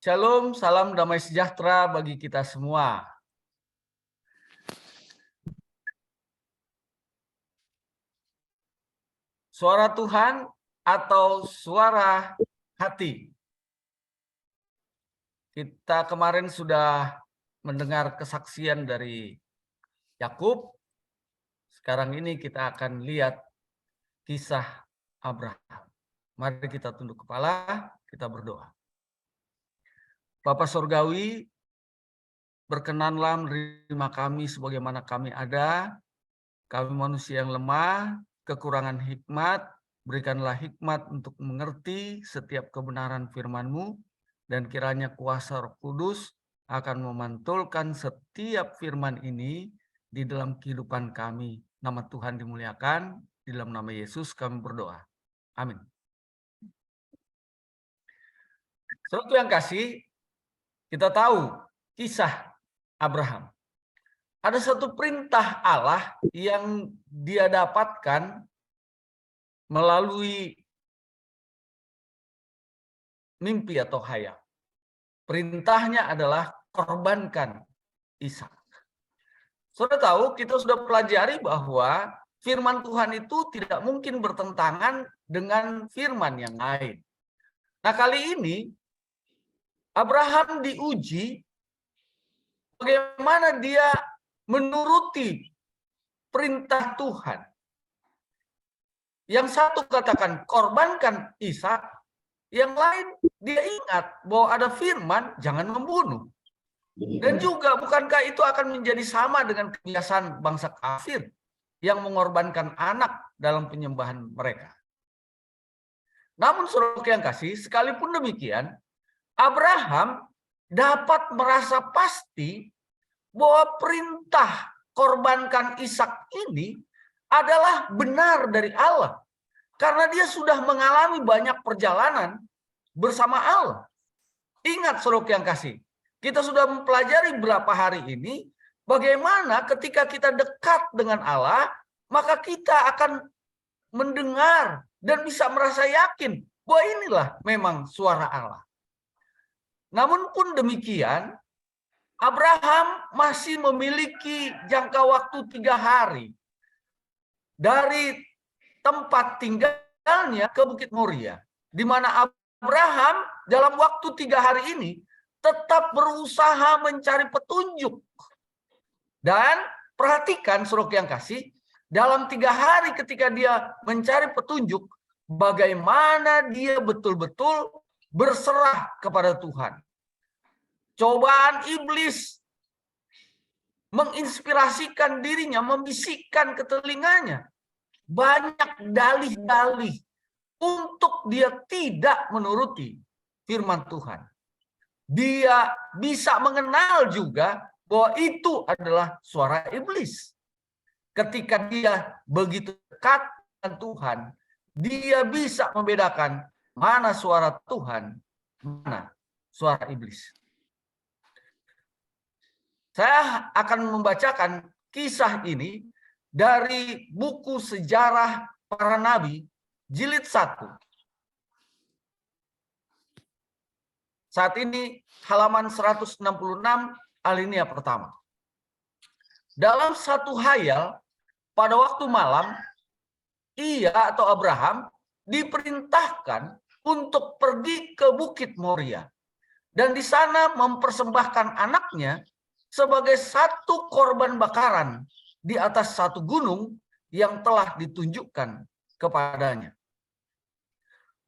Shalom, salam damai sejahtera bagi kita semua. Suara Tuhan atau suara hati. Kita kemarin sudah mendengar kesaksian dari Yakub. Sekarang ini kita akan lihat kisah Abraham. Mari kita tunduk kepala, kita berdoa. Bapa Surgawi, berkenanlah menerima kami sebagaimana kami ada. Kami manusia yang lemah, kekurangan hikmat, berikanlah hikmat untuk mengerti setiap kebenaran firman-Mu, dan kiranya kuasa Roh Kudus akan memantulkan setiap firman ini di dalam kehidupan kami. Nama Tuhan dimuliakan, di dalam nama Yesus kami berdoa. Amin. Saudara yang kasih, kita tahu kisah Abraham. Ada satu perintah Allah yang dia dapatkan melalui mimpi atau hayal. Perintahnya adalah korbankan Ishak. Saudara tahu, kita sudah pelajari bahwa firman Tuhan itu tidak mungkin bertentangan dengan firman yang lain. Nah, kali ini Abraham diuji bagaimana dia menuruti perintah Tuhan. Yang satu katakan korbankan Ishak, yang lain dia ingat bahwa ada firman jangan membunuh. Dan juga bukankah itu akan menjadi sama dengan kebiasaan bangsa kafir yang mengorbankan anak dalam penyembahan mereka. Namun saudara yang kasih, sekalipun demikian, Abraham dapat merasa pasti bahwa perintah korbankan Ishak ini adalah benar dari Allah. Karena dia sudah mengalami banyak perjalanan bersama Allah. Ingat saudara yang kasih, kita sudah mempelajari beberapa hari ini bagaimana ketika kita dekat dengan Allah, maka kita akan mendengar dan bisa merasa yakin bahwa inilah memang suara Allah. Namun pun demikian, Abraham masih memiliki jangka waktu 3 hari dari tempat tinggalnya ke Bukit Moria, di mana Abraham dalam waktu 3 hari ini tetap berusaha mencari petunjuk. Dan perhatikan saudara yang kasih, dalam 3 hari ketika dia mencari petunjuk, bagaimana dia betul-betul berserah kepada Tuhan. Cobaan iblis menginspirasikan dirinya, membisikkan ke telinganya banyak dalih-dalih untuk dia tidak menuruti firman Tuhan. Dia bisa mengenal juga bahwa itu adalah suara iblis. Ketika dia begitu dekat dengan Tuhan, dia bisa membedakan mana suara Tuhan, mana suara iblis. Saya akan membacakan kisah ini dari buku Sejarah Para Nabi, jilid 1. Saat ini halaman 166 alinea pertama. Dalam satu hayal, pada waktu malam, ia atau Abraham diperintahkan untuk pergi ke Bukit Moria. Dan di sana mempersembahkan anaknya sebagai satu korban bakaran di atas satu gunung yang telah ditunjukkan kepadanya.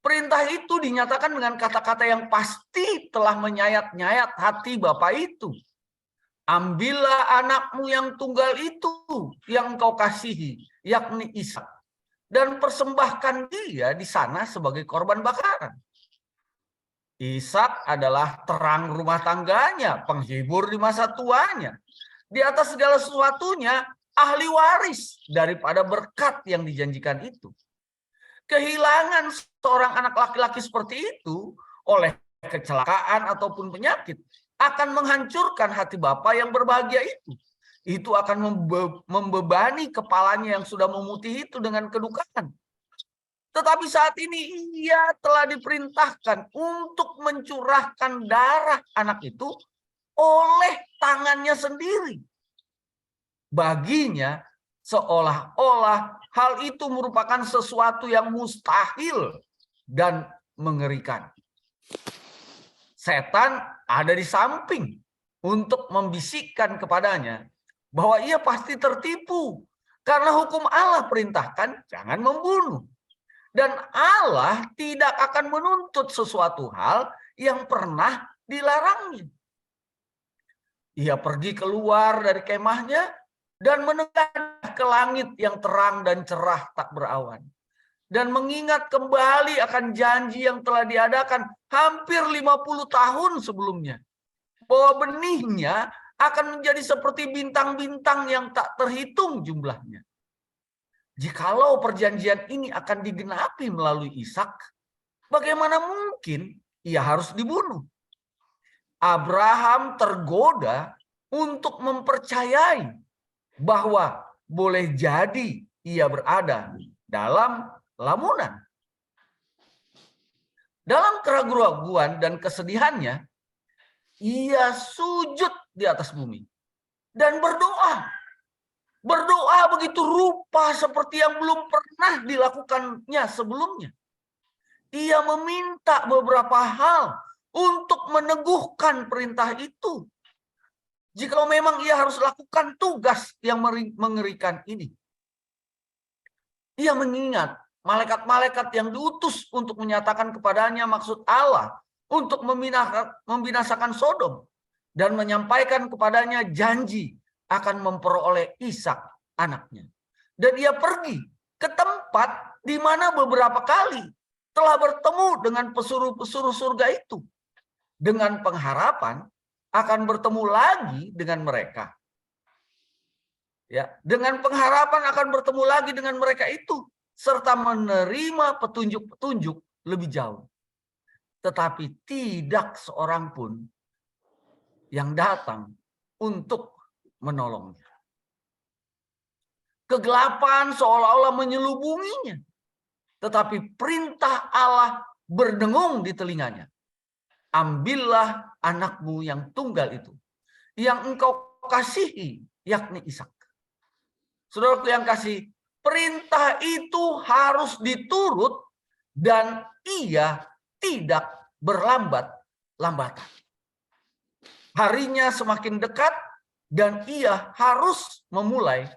Perintah itu dinyatakan dengan kata-kata yang pasti telah menyayat-nyayat hati bapak itu. Ambillah anakmu yang tunggal itu yang engkau kasihi, yakni Ishak, dan persembahkan dia di sana sebagai korban bakaran. Ishak adalah terang rumah tangganya, penghibur di masa tuanya. Di atas segala sesuatunya, ahli waris daripada berkat yang dijanjikan itu. Kehilangan seorang anak laki-laki seperti itu oleh kecelakaan ataupun penyakit akan menghancurkan hati bapa yang berbahagia itu. Itu akan membebani kepalanya yang sudah memutih itu dengan kedukaan. Tetapi saat ini ia telah diperintahkan untuk mencurahkan darah anak itu oleh tangannya sendiri. Baginya seolah-olah hal itu merupakan sesuatu yang mustahil dan mengerikan. Setan ada di samping untuk membisikkan kepadanya bahwa ia pasti tertipu. Karena hukum Allah perintahkan jangan membunuh. Dan Allah tidak akan menuntut sesuatu hal yang pernah dilarangnya. Ia pergi keluar dari kemahnya dan menengadah ke langit yang terang dan cerah tak berawan. Dan mengingat kembali akan janji yang telah diadakan hampir 50 tahun sebelumnya. Bahwa benihnya akan menjadi seperti bintang-bintang yang tak terhitung jumlahnya. Jikalau perjanjian ini akan digenapi melalui Ishak, bagaimana mungkin ia harus dibunuh? Abraham tergoda untuk mempercayai bahwa boleh jadi ia berada dalam lamunan. Dalam keraguan dan kesedihannya, ia sujud di atas bumi dan berdoa. Berdoa begitu rupa seperti yang belum pernah dilakukannya sebelumnya. Ia meminta beberapa hal untuk meneguhkan perintah itu. Jika memang ia harus lakukan tugas yang mengerikan ini. Ia mengingat malaikat-malaikat yang diutus untuk menyatakan kepadanya maksud Allah untuk membinasakan Sodom dan menyampaikan kepadanya janji akan memperoleh Ishak anaknya. Dan ia pergi ke tempat di mana beberapa kali telah bertemu dengan pesuruh-pesuruh surga itu. Dengan pengharapan akan bertemu lagi dengan mereka. Ya, dengan pengharapan akan bertemu lagi dengan mereka itu. Serta menerima petunjuk-petunjuk lebih jauh. Tetapi tidak seorang pun yang datang untuk menolongnya. Kegelapan seolah-olah menyelubunginya. Tetapi perintah Allah berdengung di telinganya. Ambillah anakmu yang tunggal itu, yang engkau kasihi, yakni Ishak. Saudaraku yang kasih, perintah itu harus diturut dan ia tidak berlambat-lambatan. Harinya semakin dekat, dan ia harus memulai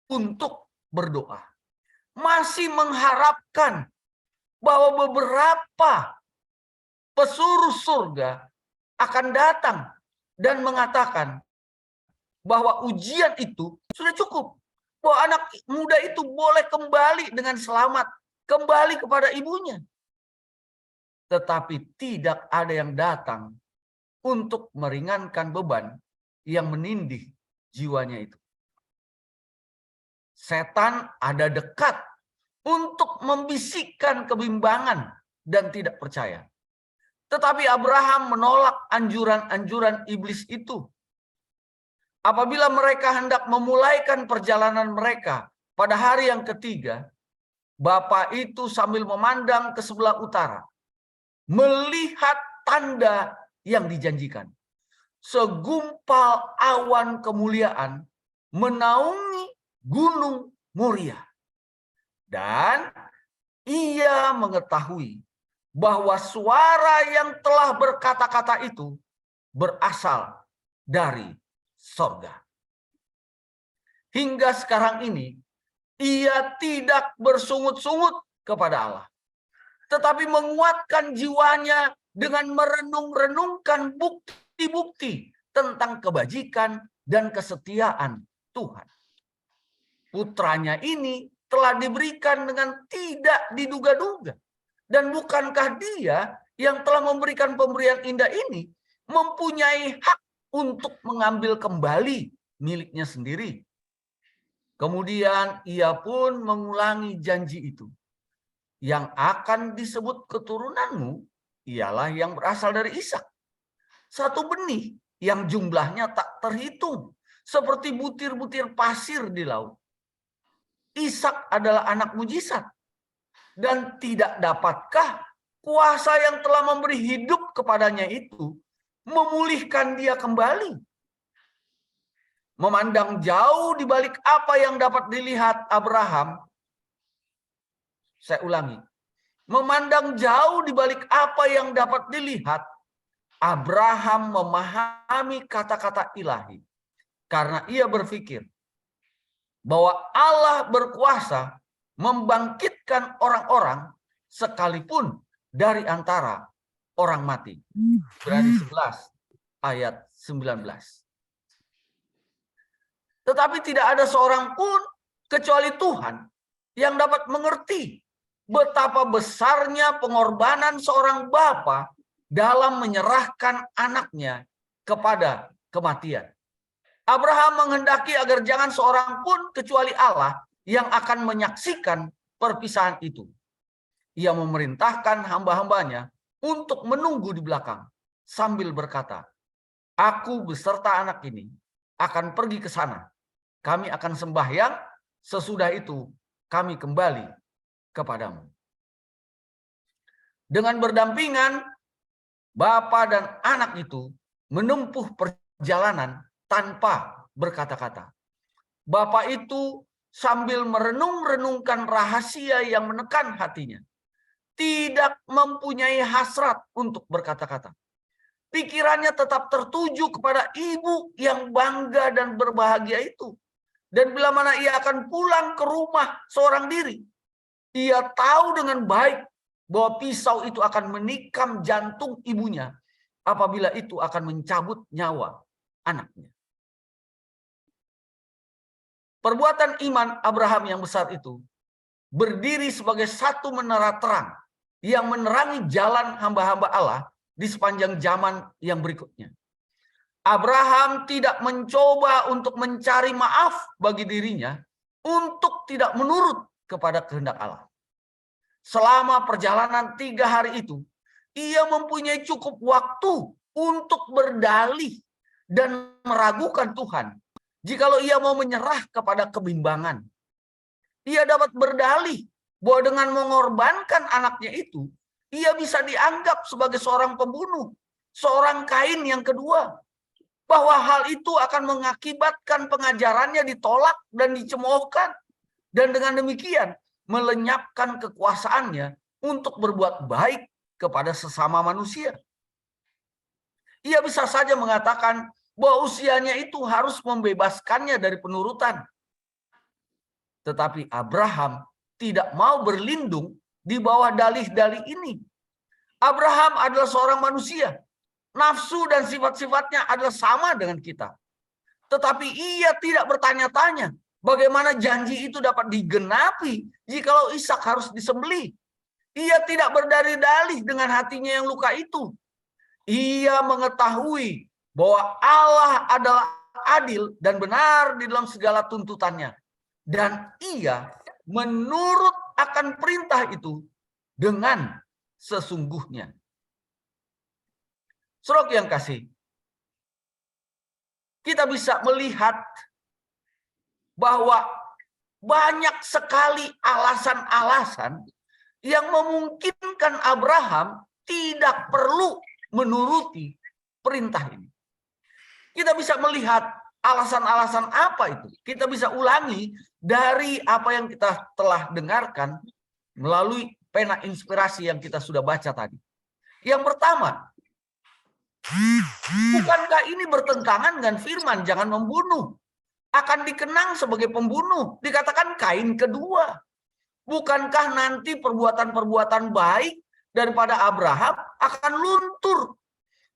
untuk berdoa. Masih mengharapkan bahwa beberapa pesuruh surga akan datang dan mengatakan bahwa ujian itu sudah cukup. Bahwa anak muda itu boleh kembali dengan selamat, kembali kepada ibunya. Tetapi tidak ada yang datang untuk meringankan beban yang menindih jiwanya itu. Setan ada dekat untuk membisikkan kebimbangan dan tidak percaya. Tetapi Abraham menolak anjuran-anjuran iblis itu. Apabila mereka hendak memulaikan perjalanan mereka pada hari yang ketiga, Bapa itu sambil memandang ke sebelah utara, melihat tanda yang dijanjikan. Segumpal awan kemuliaan menaungi Gunung Moria. Dan ia mengetahui bahwa suara yang telah berkata-kata itu berasal dari sorga. Hingga sekarang ini, ia tidak bersungut-sungut kepada Allah. Tetapi menguatkan jiwanya dengan merenung-renungkan bukti-bukti tentang kebajikan dan kesetiaan Tuhan. Putranya ini telah diberikan dengan tidak diduga-duga. Dan bukankah dia yang telah memberikan pemberian indah ini mempunyai hak untuk mengambil kembali miliknya sendiri? Kemudian ia pun mengulangi janji itu. Yang akan disebut keturunanmu ialah yang berasal dari Ishak. Satu benih yang jumlahnya tak terhitung, seperti butir-butir pasir di laut. Ishak adalah anak mujizat. Dan tidak dapatkah kuasa yang telah memberi hidup kepadanya itu memulihkan dia kembali? Memandang jauh di balik apa yang dapat dilihat Abraham. Saya ulangi. Memandang jauh di balik apa yang dapat dilihat, Abraham memahami kata-kata ilahi. Karena ia berpikir bahwa Allah berkuasa membangkitkan orang-orang sekalipun dari antara orang mati. Ibrani 11 ayat 19. Tetapi tidak ada seorang pun kecuali Tuhan yang dapat mengerti betapa besarnya pengorbanan seorang bapa dalam menyerahkan anaknya kepada kematian. Abraham menghendaki agar jangan seorang pun kecuali Allah yang akan menyaksikan perpisahan itu. Ia memerintahkan hamba-hambanya untuk menunggu di belakang sambil berkata, "Aku beserta anak ini akan pergi ke sana. Kami akan sembahyang, sesudah itu kami kembali kepadamu." Dengan berdampingan, bapa dan anak itu menempuh perjalanan tanpa berkata-kata. Bapa itu sambil merenung-renungkan rahasia yang menekan hatinya. Tidak mempunyai hasrat untuk berkata-kata. Pikirannya tetap tertuju kepada ibu yang bangga dan berbahagia itu. Dan bila mana ia akan pulang ke rumah seorang diri, ia tahu dengan baik bahwa pisau itu akan menikam jantung ibunya apabila itu akan mencabut nyawa anaknya. Perbuatan iman Abraham yang besar itu berdiri sebagai satu menara terang yang menerangi jalan hamba-hamba Allah di sepanjang zaman yang berikutnya. Abraham tidak mencoba untuk mencari maaf bagi dirinya untuk tidak menurut kepada kehendak Allah. Selama perjalanan 3 hari itu, ia mempunyai cukup waktu untuk berdalih dan meragukan Tuhan. Jikalau ia mau menyerah kepada kebimbangan, ia dapat berdalih bahwa dengan mengorbankan anaknya itu, ia bisa dianggap sebagai seorang pembunuh, seorang Kain yang kedua. Bahwa hal itu akan mengakibatkan pengajarannya ditolak dan dicemoohkan. Dan dengan demikian melenyapkan kekuasaannya untuk berbuat baik kepada sesama manusia. Ia bisa saja mengatakan bahwa usianya itu harus membebaskannya dari penurutan. Tetapi Abraham tidak mau berlindung di bawah dalih-dalih ini. Abraham adalah seorang manusia. Nafsu dan sifat-sifatnya adalah sama dengan kita. Tetapi ia tidak bertanya-tanya bagaimana janji itu dapat digenapi jikalau Ishak harus disembelih. Ia tidak berdalih-dalih dengan hatinya yang luka itu. Ia mengetahui bahwa Allah adalah adil dan benar di dalam segala tuntutannya. Dan ia menurut akan perintah itu dengan sesungguhnya. Saudara yang kasih, kita bisa melihat bahwa banyak sekali alasan-alasan yang memungkinkan Abraham tidak perlu menuruti perintah ini. Kita bisa melihat alasan-alasan apa itu. Kita bisa ulangi dari apa yang kita telah dengarkan melalui pena inspirasi yang kita sudah baca tadi. Yang pertama, bukankah ini bertentangan dengan firman jangan membunuh? Akan dikenang sebagai pembunuh. Dikatakan Kain kedua. Bukankah nanti perbuatan-perbuatan baik daripada Abraham akan luntur?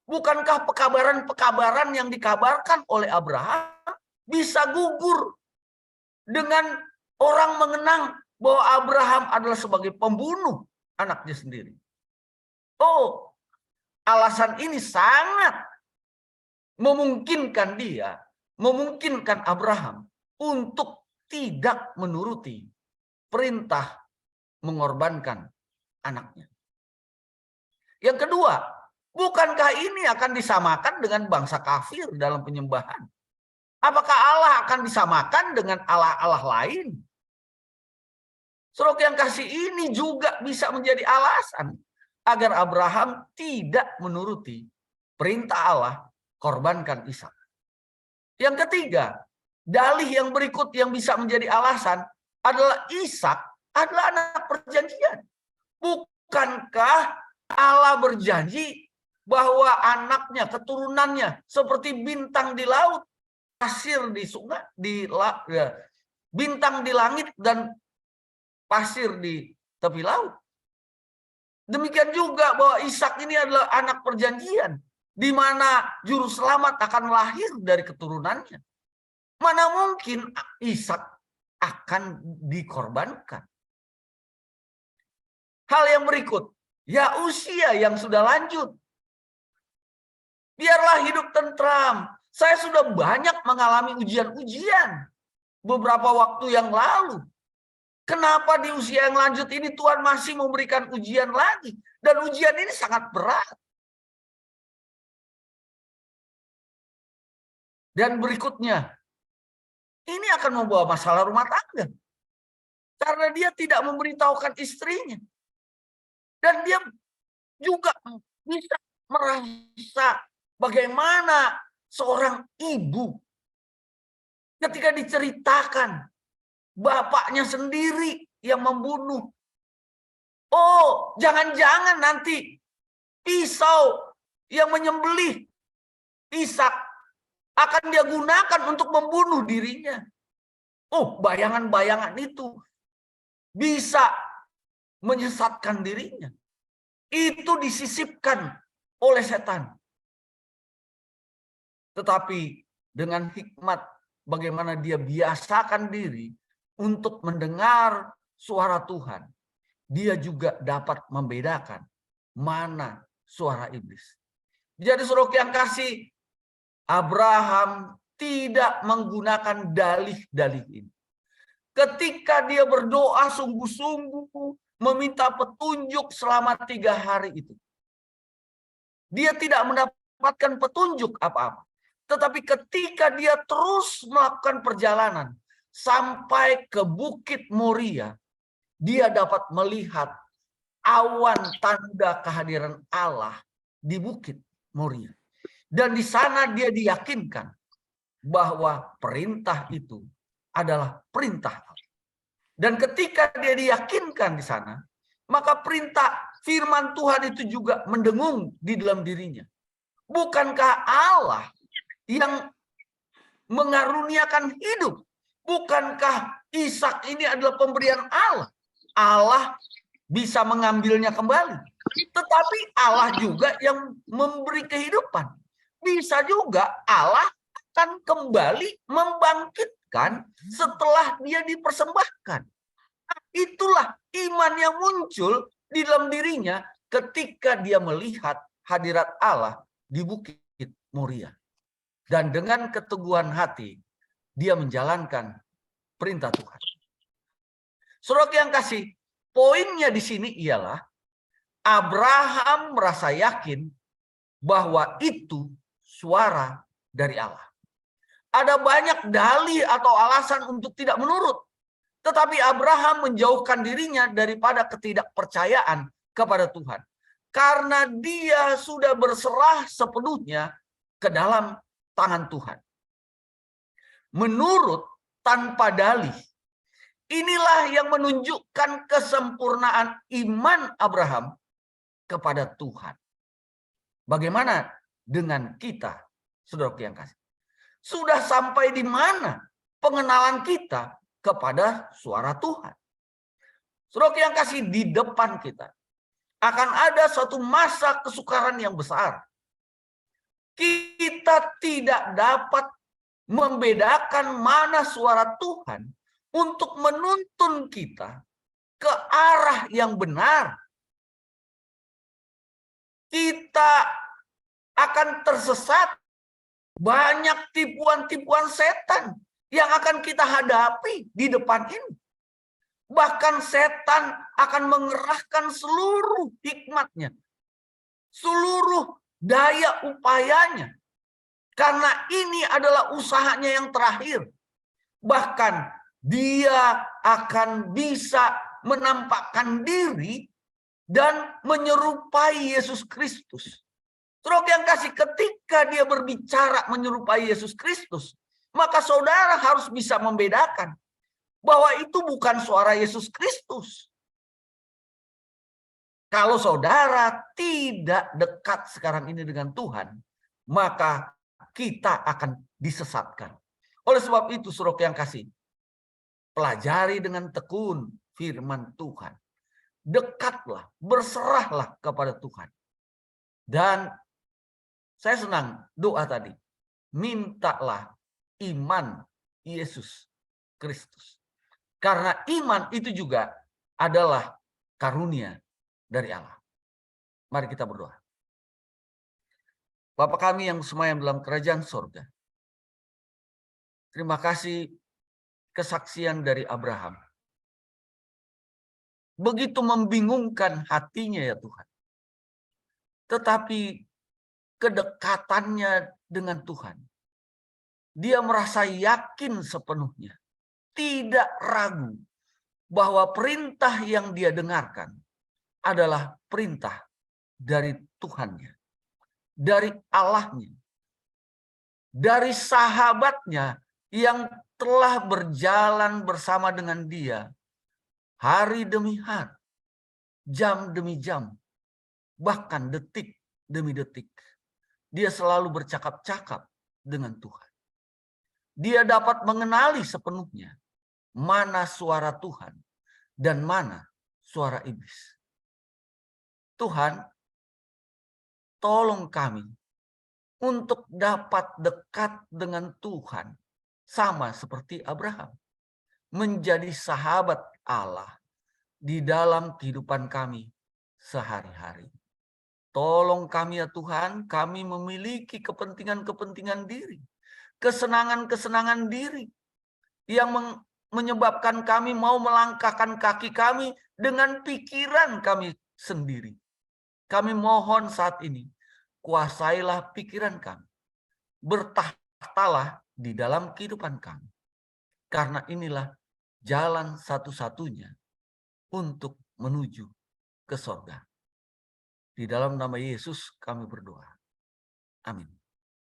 Bukankah pekabaran-pekabaran yang dikabarkan oleh Abraham bisa gugur dengan orang mengenang bahwa Abraham adalah sebagai pembunuh anaknya sendiri? Oh, alasan ini sangat memungkinkan memungkinkan Abraham untuk tidak menuruti perintah mengorbankan anaknya. Yang kedua, bukankah ini akan disamakan dengan bangsa kafir dalam penyembahan? Apakah Allah akan disamakan dengan Allah-Allah lain? Saudara yang kasih, ini juga bisa menjadi alasan agar Abraham tidak menuruti perintah Allah, korbankan Ishak. Yang ketiga, dalih yang berikut yang bisa menjadi alasan adalah Ishak adalah anak perjanjian. Bukankah Allah berjanji bahwa anaknya, keturunannya seperti bintang di laut, pasir di sungai, bintang di langit dan pasir di tepi laut. Demikian juga bahwa Ishak ini adalah anak perjanjian, di mana juru selamat akan lahir dari keturunannya. Mana mungkin Ishak akan dikorbankan? Hal yang berikut, ya usia yang sudah lanjut. Biarlah hidup tentram. Saya sudah banyak mengalami ujian-ujian beberapa waktu yang lalu. Kenapa di usia yang lanjut ini Tuhan masih memberikan ujian lagi? Dan ujian ini sangat berat. Dan berikutnya, ini akan membawa masalah rumah tangga. Karena dia tidak memberitahukan istrinya. Dan dia juga bisa merasa bagaimana seorang ibu ketika diceritakan bapaknya sendiri yang membunuh. Oh, jangan-jangan nanti pisau yang menyembelih Ishak akan dia gunakan untuk membunuh dirinya. Oh, bayangan-bayangan itu bisa menyesatkan dirinya. Itu disisipkan oleh setan. Tetapi dengan hikmat bagaimana dia biasakan diri untuk mendengar suara Tuhan, dia juga dapat membedakan mana suara iblis. Jadi saudara yang kasih, Abraham tidak menggunakan dalih-dalih ini. Ketika dia berdoa sungguh-sungguh meminta petunjuk selama 3 hari itu, dia tidak mendapatkan petunjuk apa-apa. Tetapi ketika dia terus melakukan perjalanan sampai ke Bukit Moria, dia dapat melihat awan tanda kehadiran Allah di Bukit Moria. Dan di sana dia diyakinkan bahwa perintah itu adalah perintah Allah. Dan ketika dia diyakinkan di sana, maka perintah firman Tuhan itu juga mendengung di dalam dirinya. Bukankah Allah yang mengaruniakan hidup? Bukankah Ishak ini adalah pemberian Allah? Allah bisa mengambilnya kembali. Tetapi Allah juga yang memberi kehidupan. Bisa juga Allah akan kembali membangkitkan setelah dia dipersembahkan. Itulah iman yang muncul di dalam dirinya ketika dia melihat hadirat Allah di Bukit Moria. Dan dengan keteguhan hati, dia menjalankan perintah Tuhan. Saudara yang kasih, poinnya di sini ialah Abraham merasa yakin bahwa itu suara dari Allah. Ada banyak dalih atau alasan untuk tidak menurut. Tetapi Abraham menjauhkan dirinya daripada ketidakpercayaan kepada Tuhan. Karena dia sudah berserah sepenuhnya ke dalam tangan Tuhan. Menurut tanpa dalih. Inilah yang menunjukkan kesempurnaan iman Abraham kepada Tuhan. Bagaimana dengan kita, saudara yang kasih? Sudah sampai di mana pengenalan kita kepada suara Tuhan? Saudara yang kasih, di depan kita akan ada suatu masa kesukaran yang besar. Kita tidak dapat membedakan mana suara Tuhan untuk menuntun kita ke arah yang benar. Kita akan tersesat. Banyak tipuan-tipuan setan yang akan kita hadapi di depan ini. Bahkan setan akan mengerahkan seluruh hikmatnya, seluruh daya upayanya. Karena ini adalah usahanya yang terakhir. Bahkan dia akan bisa menampakkan diri dan menyerupai Yesus Kristus. Saudara yang kasih, ketika dia berbicara menyerupai Yesus Kristus, maka saudara harus bisa membedakan bahwa itu bukan suara Yesus Kristus. Kalau saudara tidak dekat sekarang ini dengan Tuhan, maka kita akan disesatkan. Oleh sebab itu, saudara yang kasih, pelajari dengan tekun firman Tuhan. Dekatlah, berserahlah kepada Tuhan. Dan saya senang doa tadi. Mintalah iman Yesus Kristus. Karena iman itu juga adalah karunia dari Allah. Mari kita berdoa. Bapa kami yang semayam dalam kerajaan sorga. Terima kasih kesaksian dari Abraham. Begitu membingungkan hatinya ya Tuhan. Tetapi kedekatannya dengan Tuhan, dia merasa yakin sepenuhnya, tidak ragu bahwa perintah yang dia dengarkan adalah perintah dari Tuhannya, dari Allahnya, dari sahabatnya yang telah berjalan bersama dengan dia hari demi hari, jam demi jam, bahkan detik demi detik. Dia selalu bercakap-cakap dengan Tuhan. Dia dapat mengenali sepenuhnya mana suara Tuhan dan mana suara iblis. Tuhan, tolong kami untuk dapat dekat dengan Tuhan sama seperti Abraham. Menjadi sahabat Allah di dalam kehidupan kami sehari-hari. Tolong kami ya Tuhan, kami memiliki kepentingan-kepentingan diri, kesenangan-kesenangan diri yang menyebabkan kami mau melangkahkan kaki kami dengan pikiran kami sendiri. Kami mohon saat ini, kuasailah pikiran kami. Bertahtalah di dalam kehidupan kami. Karena inilah jalan satu-satunya untuk menuju ke surga. Di dalam nama Yesus kami berdoa. Amin.